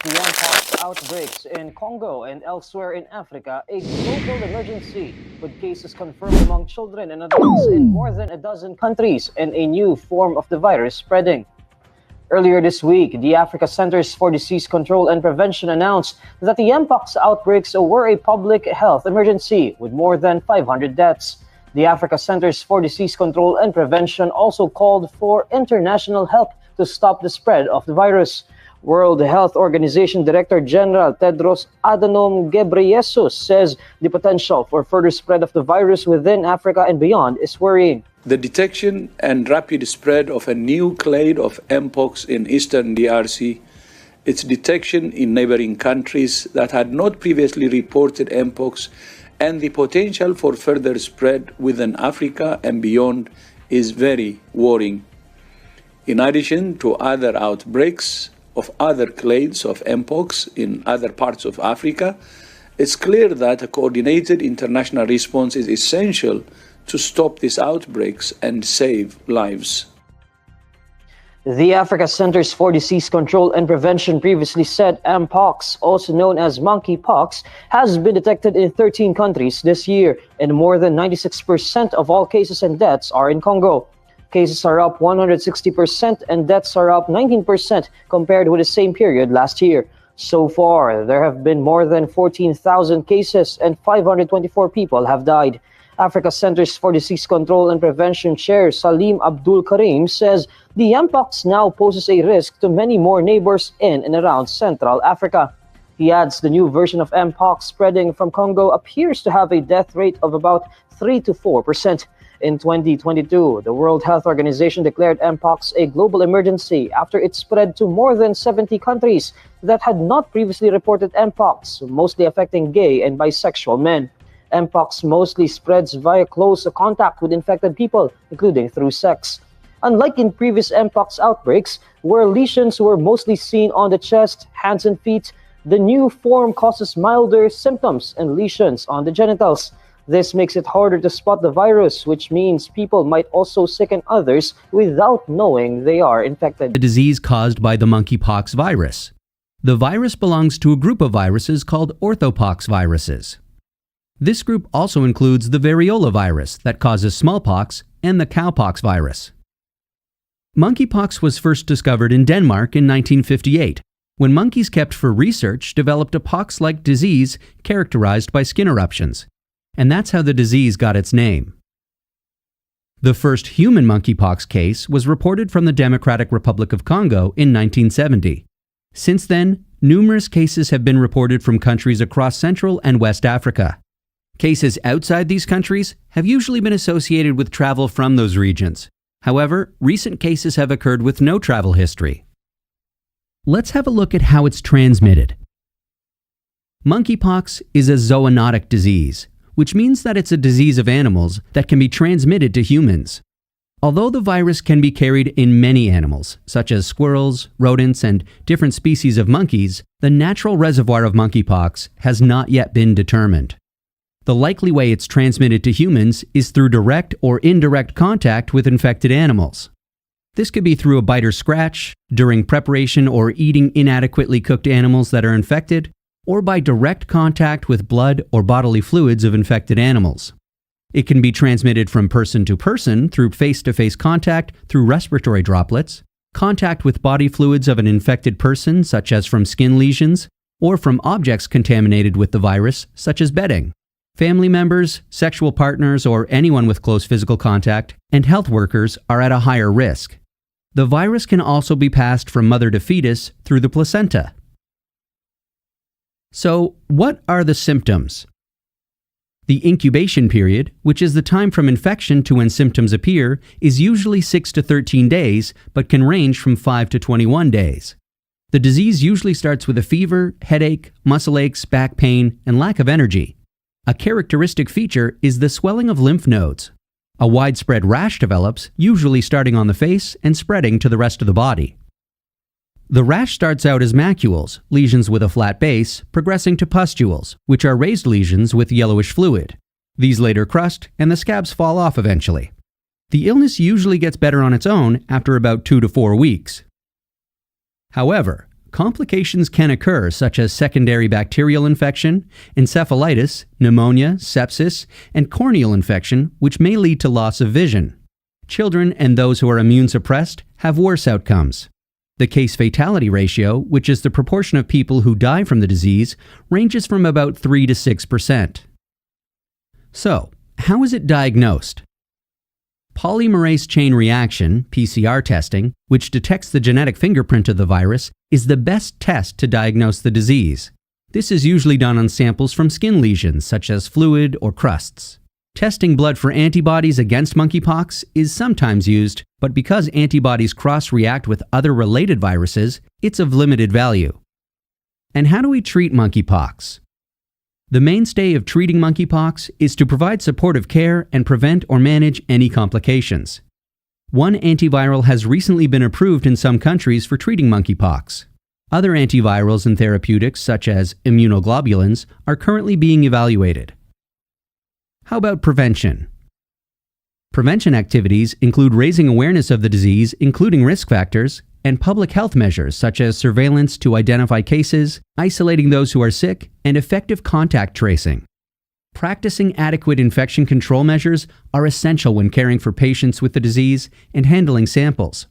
the Mpox outbreaks in Congo and elsewhere in Africa a global emergency, with cases confirmed among children and adults in more than a dozen countries and a new form of the virus spreading. Earlier this week, the Africa Centers for Disease Control and Prevention announced that the Mpox outbreaks were a public health emergency with more than 500 deaths. The Africa Centers for Disease Control and Prevention also called for international help to stop the spread of the virus. World Health Organization Director General Tedros Adhanom Ghebreyesus says the potential for further spread of the virus within Africa and beyond is worrying. The detection and rapid spread of a new clade of Mpox in eastern DRC, its detection in neighboring countries that had not previously reported Mpox, and the potential for further spread within Africa and beyond is very worrying. In addition to other outbreaks of other clades of Mpox in other parts of Africa, it's clear that a coordinated international response is essential to stop these outbreaks and save lives. The Africa Centers for Disease Control and Prevention previously said Mpox, also known as MonkeyPox, has been detected in 13 countries this year, and more than 96% of all cases and deaths are in Congo. Cases are up 160% and deaths are up 19% compared with the same period last year. So far, there have been more than 14,000 cases and 524 people have died. Africa Centers for Disease Control and Prevention Chair Salim Abdul Karim says the Mpox now poses a risk to many more neighbors in and around Central Africa. He adds the new version of Mpox spreading from Congo appears to have a death rate of about 3 to 4%. In 2022, the World Health Organization declared Mpox a global emergency after it spread to more than 70 countries that had not previously reported Mpox, mostly affecting gay and bisexual men. Mpox mostly spreads via close contact with infected people, including through sex. Unlike in previous Mpox outbreaks, where lesions were mostly seen on the chest, hands, and feet, the new form causes milder symptoms and lesions on the genitals. This makes it harder to spot the virus, which means people might also sicken others without knowing they are infected. The disease caused by the monkeypox virus. The virus belongs to a group of viruses called orthopox viruses. This group also includes the variola virus that causes smallpox and the cowpox virus. Monkeypox was first discovered in Denmark in 1958, when monkeys kept for research developed a pox-like disease characterized by skin eruptions. And that's how the disease got its name. The first human monkeypox case was reported from the Democratic Republic of Congo in 1970. Since then, numerous cases have been reported from countries across Central and West Africa. Cases outside these countries have usually been associated with travel from those regions. However, recent cases have occurred with no travel history. Let's have a look at how it's transmitted. Monkeypox is a zoonotic disease, which means that it's a disease of animals that can be transmitted to humans. Although the virus can be carried in many animals, such as squirrels, rodents, and different species of monkeys, the natural reservoir of monkeypox has not yet been determined. The likely way it's transmitted to humans is through direct or indirect contact with infected animals. This could be through a bite or scratch, during preparation or eating inadequately cooked animals that are infected, or by direct contact with blood or bodily fluids of infected animals. It can be transmitted from person to person through face-to-face contact through respiratory droplets, contact with body fluids of an infected person such as from skin lesions, or from objects contaminated with the virus such as bedding. Family members, sexual partners, or anyone with close physical contact, and health workers are at a higher risk. The virus can also be passed from mother to fetus through the placenta. So, what are the symptoms? The incubation period, which is the time from infection to when symptoms appear, is usually 6 to 13 days, but can range from 5 to 21 days. The disease usually starts with a fever, headache, muscle aches, back pain, and lack of energy. A characteristic feature is the swelling of lymph nodes. A widespread rash develops, usually starting on the face and spreading to the rest of the body. The rash starts out as macules, lesions with a flat base, progressing to pustules, which are raised lesions with yellowish fluid. These later crust, and the scabs fall off eventually. The illness usually gets better on its own after about 2 to 4 weeks. However, complications can occur such as secondary bacterial infection, encephalitis, pneumonia, sepsis, and corneal infection, which may lead to loss of vision. Children and those who are immune suppressed have worse outcomes. The case fatality ratio, which is the proportion of people who die from the disease, ranges from about 3 to 6%. So, how is it diagnosed? Polymerase chain reaction, PCR testing, which detects the genetic fingerprint of the virus, is the best test to diagnose the disease. This is usually done on samples from skin lesions, such as fluid or crusts. Testing blood for antibodies against monkeypox is sometimes used, but because antibodies cross-react with other related viruses, it's of limited value. And how do we treat monkeypox? The mainstay of treating monkeypox is to provide supportive care and prevent or manage any complications. One antiviral has recently been approved in some countries for treating monkeypox. Other antivirals and therapeutics, such as immunoglobulins, are currently being evaluated. How about prevention? Prevention activities include raising awareness of the disease, including risk factors, and public health measures such as surveillance to identify cases, isolating those who are sick, and effective contact tracing. Practicing adequate infection control measures are essential when caring for patients with the disease and handling samples.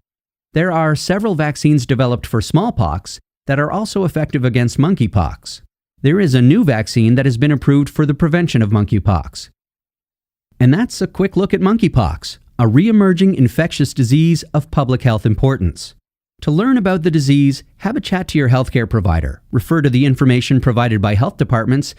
There are several vaccines developed for smallpox that are also effective against monkeypox. There is a new vaccine that has been approved for the prevention of monkeypox. And that's a quick look at monkeypox, a re-emerging infectious disease of public health importance. To learn about the disease, have a chat to your healthcare provider, refer to the information provided by health departments,